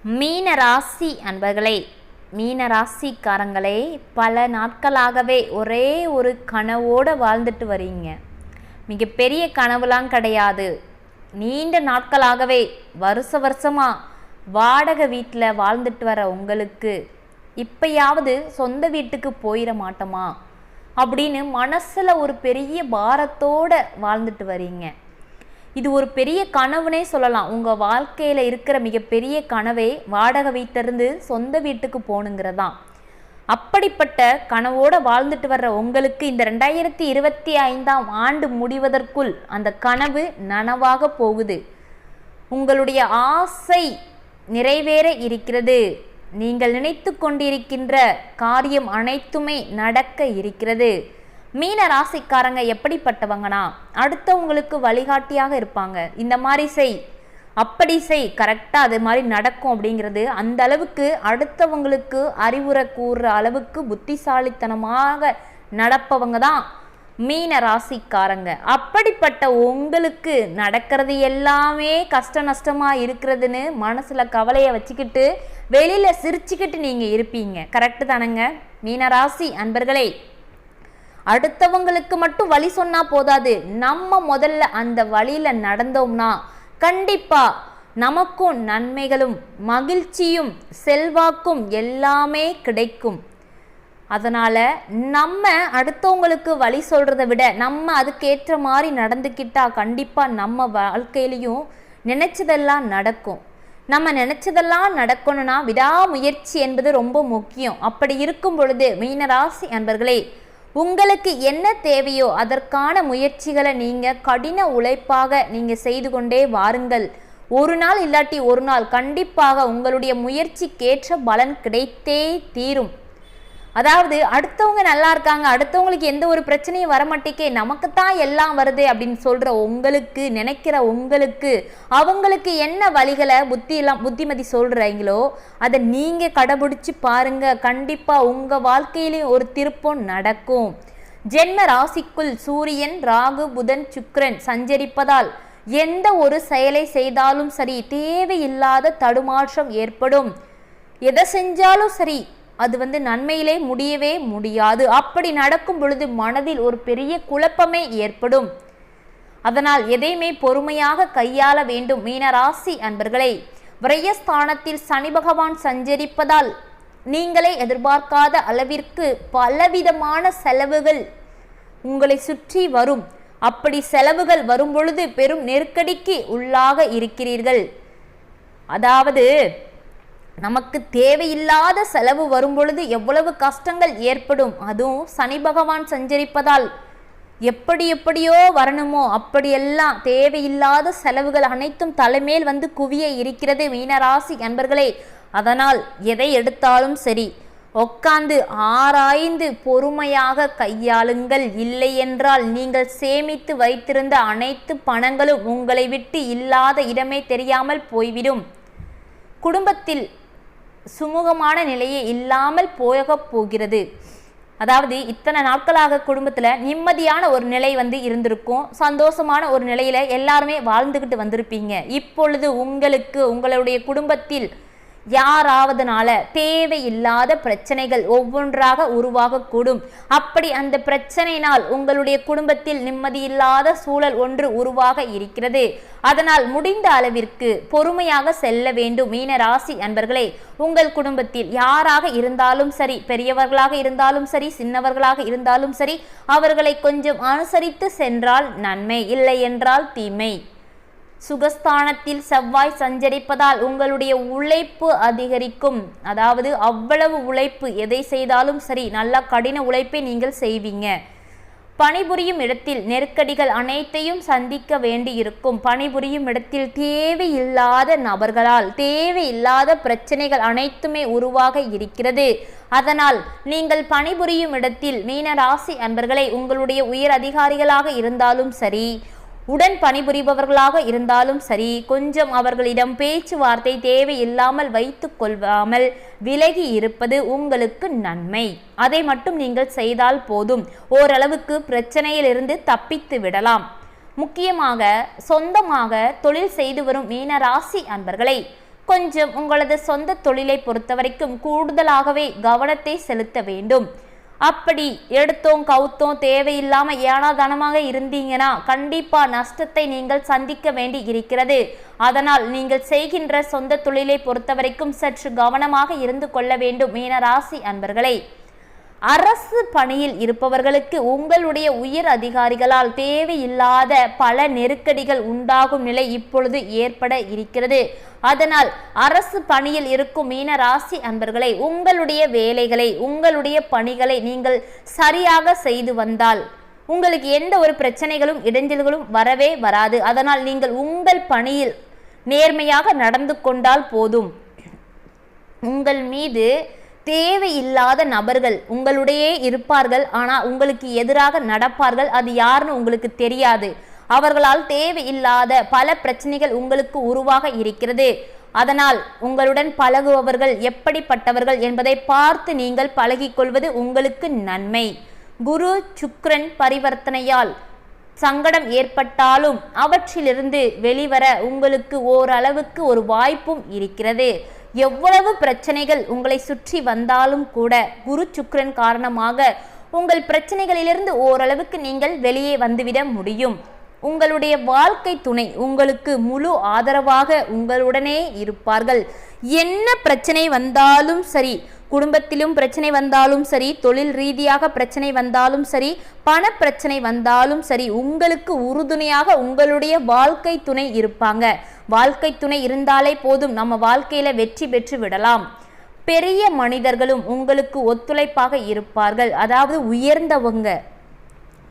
மீன ராசி அன்பர்களே, மீன ராசிக்காரங்களே, பல நாட்களாகவே ஒரே ஒரு கனவோடு வாழ்ந்துட்டு வரீங்க. மிகப்பெரிய கனவுலாம் கிடையாது. நீண்ட நாட்களாகவே வருஷமாக வாடகை வீட்டில் வாழ்ந்துட்டு வர உங்களுக்கு இப்பயாவது சொந்த வீட்டுக்கு போயிட மாட்டோமா அப்படின்னு மனசில் ஒரு பெரிய பாரத்தோடு வாழ்ந்துட்டு வரீங்க. இது ஒரு பெரிய கனவுனே சொல்லலாம். உங்கள் வாழ்க்கையில் இருக்கிற மிகப்பெரிய கனவே வாடகை வீட்டிலிருந்து சொந்த வீட்டுக்கு போகணுங்கிறதான். அப்படிப்பட்ட கனவோடு வாழ்ந்துட்டு வர்ற உங்களுக்கு இந்த 2025ஆம் ஆண்டு முடிவதற்குள் அந்த கனவு நனவாக போகுது. உங்களுடைய ஆசை நிறைவேற இருக்கிறது. நீங்கள் நினைத்து கொண்டிருக்கின்ற காரியம் அனைத்துமே நடக்க இருக்கிறது. மீன ராசிக்காரங்க எப்படிப்பட்டவங்கன்னா, அடுத்தவங்களுக்கு வழிகாட்டியாக இருப்பாங்க. இந்த மாதிரி செய், அப்படி செய், கரெக்டாக அது மாதிரி நடக்கும் அப்படிங்கிறது அந்த அளவுக்கு அடுத்தவங்களுக்கு அறிவுரை கூறுற அளவுக்கு புத்திசாலித்தனமாக நடப்பவங்க தான் மீன ராசிக்காரங்க. அப்படிப்பட்ட உங்களுக்கு நடக்கிறது எல்லாமே கஷ்ட நஷ்டமாக இருக்கிறதுன்னு மனசில் கவலையை வச்சுக்கிட்டு வெளியில் சிரிச்சுக்கிட்டு நீங்கள் இருப்பீங்க. கரெக்டு தானங்க மீன ராசி அன்பர்களே? அடுத்தவங்களுக்கு மட்டும் வழி சொன்னா போதாது. நம்ம முதல்ல அந்த வழியில நடந்தோம்னா கண்டிப்பா நமக்கும் நன்மைகளும் மகிழ்ச்சியும் செல்வாக்கும் எல்லாமே கிடைக்கும். அதனால நம்ம அடுத்தவங்களுக்கு வழி சொல்றதை விட நம்ம அதுக்கேற்ற மாதிரி நடந்துக்கிட்டா கண்டிப்பா நம்ம வாழ்க்கையிலையும் நினைச்சதெல்லாம் நடக்கும். நம்ம நினைச்சதெல்லாம் நடக்கணும்னா விடாமுயற்சி என்பது ரொம்ப முக்கியம். அப்படி இருக்கும் பொழுது மீனராசி அன்பர்களே, உங்களுக்கு என்ன தேவையோ அதற்கான முயற்சிகளை நீங்கள் கடின உழைப்பாக நீங்கள் செய்து கொண்டே வாருங்கள். ஒரு நாள் இல்லாட்டி ஒரு நாள் கண்டிப்பாக உங்களுடைய முயற்சிக்கேற்ற பலன் கிடைத்தே தீரும். அதாவது அடுத்தவங்க நல்லா இருக்காங்க, அடுத்தவங்களுக்கு எந்த ஒரு பிரச்சனையும் வரமாட்டேக்கே, நமக்குத்தான் எல்லாம் வருது அப்படின்னு சொல்கிற உங்களுக்கு, நினைக்கிற உங்களுக்கு, அவங்களுக்கு என்ன வழிகளை புத்திமதி சொல்கிறீங்களோ அதை நீங்கள் கடைபிடிச்சி பாருங்கள். கண்டிப்பாக உங்கள் வாழ்க்கையிலையும் ஒரு திருப்பம் நடக்கும். ஜென்ம ராசிக்குள் சூரியன், ராகு, புதன், சுக்கிரன் சஞ்சரிப்பதால் எந்த ஒரு செயலை செய்தாலும் சரி தேவையில்லாத தடுமாற்றம் ஏற்படும். எதை செஞ்சாலும் சரி அது நன்மையிலே முடியவே முடியாது. அப்படி நடக்கும் பொழுது மனதில் ஒரு பெரிய குழப்பமே ஏற்படும். அதனால் எதையுமே பொறுமையாக கையாள வேண்டும். மீனராசி அன்பர்களே, விரயஸ்தானத்தில் சனி பகவான் சஞ்சரிப்பதால் நீங்களே எதிர்பார்க்காத அளவிற்கு பலவிதமான செலவுகள் உங்களை சுற்றி வரும். அப்படி செலவுகள் வரும் பொழுது பெரும் நெருக்கடிக்கு உள்ளாக இருக்கிறீர்கள். அதாவது நமக்கு தேவையில்லாத செலவு வரும் பொழுது எவ்வளவு கஷ்டங்கள் ஏற்படும். அதுவும் சனி பகவான் சஞ்சரிப்பதால் எப்படியோ வரணுமோ அப்படியெல்லாம் தேவையில்லாத செலவுகள் அனைத்தும் தலைமேல் குவிய இருக்கிறது மீனராசி அன்பர்களே. அதனால் எதை எடுத்தாலும் சரி உட்கார்ந்து ஆராய்ந்து பொறுமையாக கையாளுங்கள். இல்லை என்றால் நீங்கள் சேமித்து வைத்திருந்த அனைத்து பணங்களும் உங்களை விட்டு இல்லாத இடமே தெரியாமல் போய்விடும். குடும்பத்தில் சுமூகமான நிலையே இல்லாமல் போகப் போகிறது. அதாவது இத்தனை நாட்களாக குடும்பத்தில் நிம்மதியான ஒரு நிலை இருந்திருக்கும். சந்தோஷமான ஒரு நிலையில் எல்லாருமே வாழ்ந்துக்கிட்டு வந்திருப்பீங்க. இப்பொழுது உங்களுடைய குடும்பத்தில் யாராவதுனால தேவையில்லாத பிரச்சனைகள் ஒவ்வொன்றாக உருவாகக்கூடும். அப்படி அந்த பிரச்சனையினால் உங்களுடைய குடும்பத்தில் நிம்மதியில்லாத சூழல் ஒன்று உருவாக இருக்கிறது. அதனால் முடிந்த அளவிற்கு பொறுமையாக செல்ல வேண்டும். மீன ராசி அன்பர்களே, உங்கள் குடும்பத்தில் யாராக இருந்தாலும் சரி, பெரியவர்களாக இருந்தாலும் சரி, சின்னவர்களாக இருந்தாலும் சரி, அவர்களை கொஞ்சம் அனுசரித்து சென்றால் நன்மை, இல்லை என்றால் தீமை. சுகஸ்தானத்தில் செவ்வாய் சஞ்சரிப்பதால் உங்களுடைய உழைப்பு அதிகரிக்கும். அதாவது அவ்வளவு உழைப்பு, எதை செய்தாலும் சரி நல்ல கடின உழைப்பை நீங்கள் செய்வீங்க. பணிபுரியும் இடத்தில் நெருக்கடிகள் அனைத்தையும் சந்திக்க வேண்டி இருக்கும். பணிபுரியும் இடத்தில் தேவையில்லாத நபர்களால் தேவையில்லாத பிரச்சனைகள் அனைத்துமே உருவாக இருக்கிறது. அதனால் நீங்கள் பணிபுரியும் இடத்தில் மீன ராசி அன்பர்களை உங்களுடைய உயர் அதிகாரிகளாக இருந்தாலும் சரி, உடன் பணிபுரிபவர்களாக இருந்தாலும் சரி, கொஞ்சம் அவர்களிடம் பேச்சுவார்த்தை தேவையில்லாமல் வைத்து கொள்ளாமல் விலகி இருப்பது உங்களுக்கு நன்மை. அதை மட்டும் நீங்கள் செய்தால் போதும். ஓரளவுக்கு பிரச்சனையிலிருந்து தப்பித்து விடலாம். முக்கியமாக சொந்தமாக தொழில் செய்து வரும் மீன ராசி அன்பர்களை கொஞ்சம் உங்களது சொந்த தொழிலை பொறுத்தவரைக்கும் கூடுதலாகவே கவனத்தை செலுத்த வேண்டும். அப்படி எடுத்தோம் கவுத்தோம் தேவையில்லாம ஏனாதானமாக இருந்தீங்கன்னா கண்டிப்பா நஷ்டத்தை நீங்கள் சந்திக்க வேண்டி இருக்கிறது. அதனால் நீங்கள் செய்கின்ற சொந்த தொழிலை பொறுத்தவரைக்கும் சற்று கவனமாக இருந்து கொள்ள வேண்டும். மீன ராசி அன்பர்களே, அரசு பணியில் இருப்பவர்களுக்கு உங்களுடைய உயர் அதிகாரிகளால் தேவையில்லாத பல நெருக்கடிகள் உண்டாகும் நிலை இப்பொழுது ஏற்பட இருக்கிறது. அதனால் அரசு பணியில் இருக்கும் மீன ராசி அன்பர்களை உங்களுடைய வேலைகளை உங்களுடைய பணிகளை நீங்கள் சரியாக செய்து வந்தால் உங்களுக்கு எந்த ஒரு பிரச்சனைகளும் இடைஞ்சல்களும் வரவே வராது. அதனால் நீங்கள் உங்கள் பணியில் நேர்மையாக நடந்து கொண்டால் போதும். உங்கள் மீது தேவையில்லாத நபர்கள் உங்களுடைய இருப்பார்கள், ஆனால் உங்களுக்கு எதிராக நடப்பார்கள். அது யாருன்னு உங்களுக்கு தெரியாது. அவர்களால் தேவையில்லாத பல பிரச்சனைகள் உங்களுக்கு உருவாக இருக்கிறது. அதனால் உங்களுடன் பழகுபவர்கள் எப்படிப்பட்டவர்கள் என்பதை பார்த்து நீங்கள் பழகிக்கொள்வது உங்களுக்கு நன்மை. குரு சுக்கிரன் பரிவர்த்தனையால் சங்கடம் ஏற்பட்டாலும் அவற்றிலிருந்து வெளிவர உங்களுக்கு ஓரளவுக்கு ஒரு வாய்ப்பும் இருக்கிறது. எவ்வளவு பிரச்சனைகள் உங்களை சுற்றி வந்தாலும் கூட குரு சுக்கிரன் காரணமாக உங்கள் பிரச்சனைகளிலிருந்து ஓரளவுக்கு நீங்கள் வெளியே வந்துவிட முடியும். உங்களுடைய வாழ்க்கை துணை உங்களுக்கு முழு ஆதரவாக உங்களுடனே இருப்பார்கள். என்ன பிரச்சனை வந்தாலும் சரி, குடும்பத்திலும் பிரச்சனை வந்தாலும் சரி, தொழில் ரீதியாக பிரச்சனை வந்தாலும் சரி, பண பிரச்சனை வந்தாலும் சரி, உங்களுக்கு உறுதுணையாக உங்களுடைய வாழ்க்கை துணை இருப்பாங்க. வாழ்க்கை துணை இருந்தாலே போதும், நம்ம வாழ்க்கையில வெற்றி பெற்று விடலாம். பெரிய மனிதர்களும் உங்களுக்கு ஒத்துழைப்பாக இருப்பார்கள். அதாவது உயர்ந்தவங்க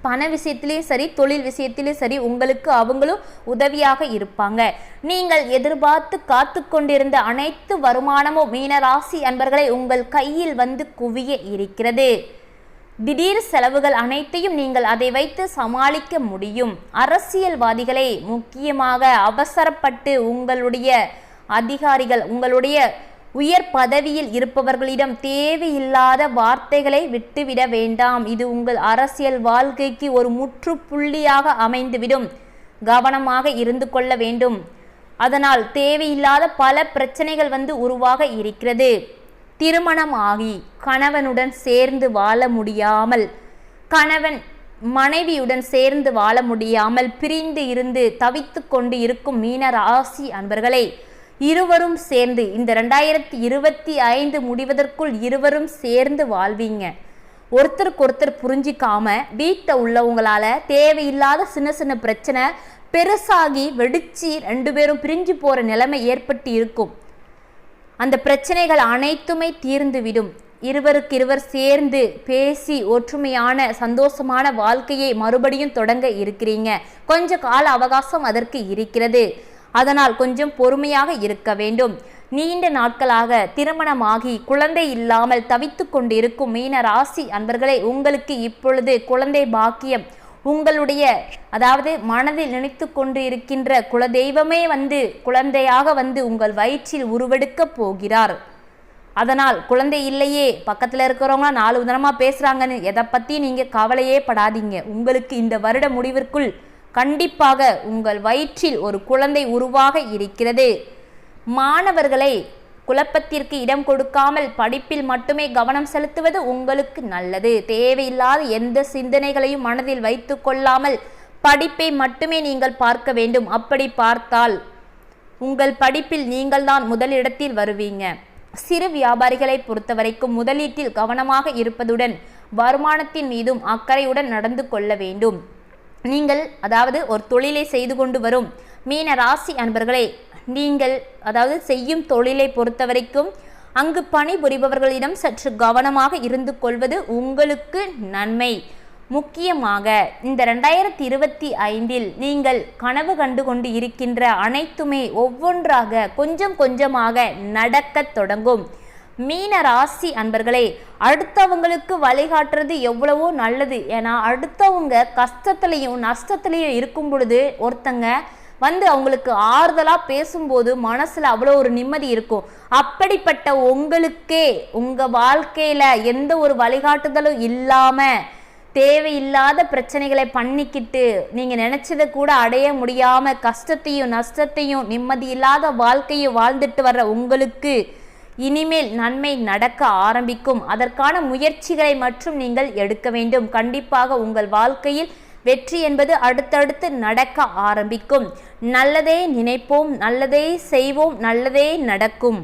பண விஷயத்திலையும் சரி, தொழில் விஷயத்திலும் சரி, உங்களுக்கு அவங்களும் உதவியாக இருப்பாங்க. நீங்கள் எதிர்பார்த்து காத்து கொண்டிருந்த அனைத்து வருமானமும் மீன ராசி அன்பர்களை உங்கள் கையில் வந்து குவிய இருக்கிறது. திடீர் செலவுகள் அனைத்தையும் நீங்கள் அதை வைத்து சமாளிக்க முடியும். அரசியல்வாதிகளே, முக்கியமாக அவசரப்பட்டு உங்களுடைய அதிகாரிகள் உங்களுடைய உயர் பதவியில் இருப்பவர்களிடம் தேவையில்லாத வார்த்தைகளை விட்டுவிட வேண்டாம். இது உங்கள் அரசியல் வாழ்க்கைக்கு ஒரு முற்றுப்புள்ளியாக அமைந்துவிடும். கவனமாக இருந்து கொள்ள வேண்டும். அதனால் தேவையில்லாத பல பிரச்சனைகள் உருவாக இருக்கிறது. திருமணம் ஆகி கணவனுடன் சேர்ந்து வாழ முடியாமல், கணவன் மனைவியுடன் சேர்ந்து வாழ முடியாமல் பிரிந்து இருந்து தவித்து கொண்டு இருக்கும் மீன ராசி அன்பர்களே, இருவரும் சேர்ந்து இந்த 2025 முடிவதற்குள் இருவரும் சேர்ந்து வாழ்வீங்க. ஒருத்தருக்கு ஒருத்தர் புரிஞ்சிக்காம வீட்டில் உள்ளவங்களால தேவையில்லாத சின்ன சின்ன பிரச்சனை பெருசாகி வெடிச்சு 2 பேரும் பிரிஞ்சு போற நிலைமை ஏற்பட்டு இருக்கும். அந்த பிரச்சனைகள் அனைத்துமே தீர்ந்துவிடும். இருவருக்கு இருவர் சேர்ந்து பேசி ஒற்றுமையான சந்தோஷமான வாழ்க்கையை மறுபடியும் தொடங்க இருக்கிறீங்க. கொஞ்ச கால அவகாசம் அதற்கு இருக்கிறது. அதனால் கொஞ்சம் பொறுமையாக இருக்க வேண்டும். நீண்ட நாட்களாக திருமணமாகி குழந்தை இல்லாமல் தவித்து கொண்டிருக்கும் மீன ராசி அன்பர்களே, உங்களுக்கு இப்பொழுது குழந்தை பாக்கியம் உங்களுடைய அதாவது மனதில் நினைத்து கொண்டு இருக்கின்ற குலதெய்வமே குழந்தையாக உங்கள் வயிற்றில் உருவெடுக்க போகிறார். அதனால் குழந்தை இல்லையே, பக்கத்தில் இருக்கிறவங்களா 4 விதமாக பேசுகிறாங்கன்னு எதை பற்றி நீங்கள் கவலையே படாதீங்க. உங்களுக்கு இந்த வருட முடிவிற்குள் கண்டிப்பாக உங்கள் வயிற்றில் ஒரு குழந்தை உருவாக இருக்கிறது. மாணவர்களை குழப்பத்திற்கு இடம் கொடுக்காமல் படிப்பில் மட்டுமே கவனம் செலுத்துவது உங்களுக்கு நல்லது. தேவையில்லாத எந்த சிந்தனைகளையும் மனதில் வைத்து கொள்ளாமல் படிப்பை மட்டுமே நீங்கள் பார்க்க வேண்டும். அப்படி பார்த்தால் உங்கள் படிப்பில் நீங்கள்தான் முதலிடத்தில் வருவீங்க. சிறு வியாபாரிகளை பொறுத்தவரைக்கும் முதலீட்டில் கவனமாக இருப்பதுடன் வருமானத்தின் மீதும் அக்கறையுடன் நடந்து கொள்ள வேண்டும். நீங்கள் அதாவது ஒரு தொழிலை செய்து கொண்டு வரும் மீன ராசி அன்பர்களே, நீங்கள் அதாவது செய்யும் தொழிலை பொறுத்தவரைக்கும் அங்கு பணிபுரிபவர்களிடம் சற்று கவனமாக இருந்து கொள்வது உங்களுக்கு நன்மை. முக்கியமாக இந்த 2025 நீங்கள் கனவு கண்டு கொண்டு இருக்கின்ற அனைத்துமே ஒவ்வொன்றாக கொஞ்சம் கொஞ்சமாக நடக்க தொடங்கும். மீன ராசி அன்பர்களே, அடுத்தவங்களுக்கு வழிகாட்டுறது எவ்வளவோ நல்லது. ஏன்னா அடுத்தவங்க கஷ்டத்துலையும் நஷ்டத்துலையும் இருக்கும் பொழுது ஒருத்தங்க அவங்களுக்கு ஆறுதலாக பேசும்போது மனசில் அவ்வளோ ஒரு நிம்மதி இருக்கும். அப்படிப்பட்ட உங்களுக்கே உங்கள் வாழ்க்கையில் எந்த ஒரு வழிகாட்டுதலும் இல்லாமல் தேவையில்லாத பிரச்சனைகளை பண்ணிக்கிட்டு நீங்கள் நினச்சதை கூட அடைய முடியாமல் கஷ்டத்தையும் நஷ்டத்தையும் நிம்மதியில்லாத வாழ்க்கையும் வாழ்ந்துட்டு வர்ற உங்களுக்கு இனிமேல் நன்மை நடக்க ஆரம்பிக்கும். அதற்கான முயற்சிகளை மட்டும் நீங்கள் எடுக்க வேண்டும். கண்டிப்பாக உங்கள் வாழ்க்கையில் வெற்றி என்பது அடுத்தடுத்து நடக்க ஆரம்பிக்கும். நல்லதே நினைப்போம், நல்லதே செய்வோம், நல்லதே நடக்கும்.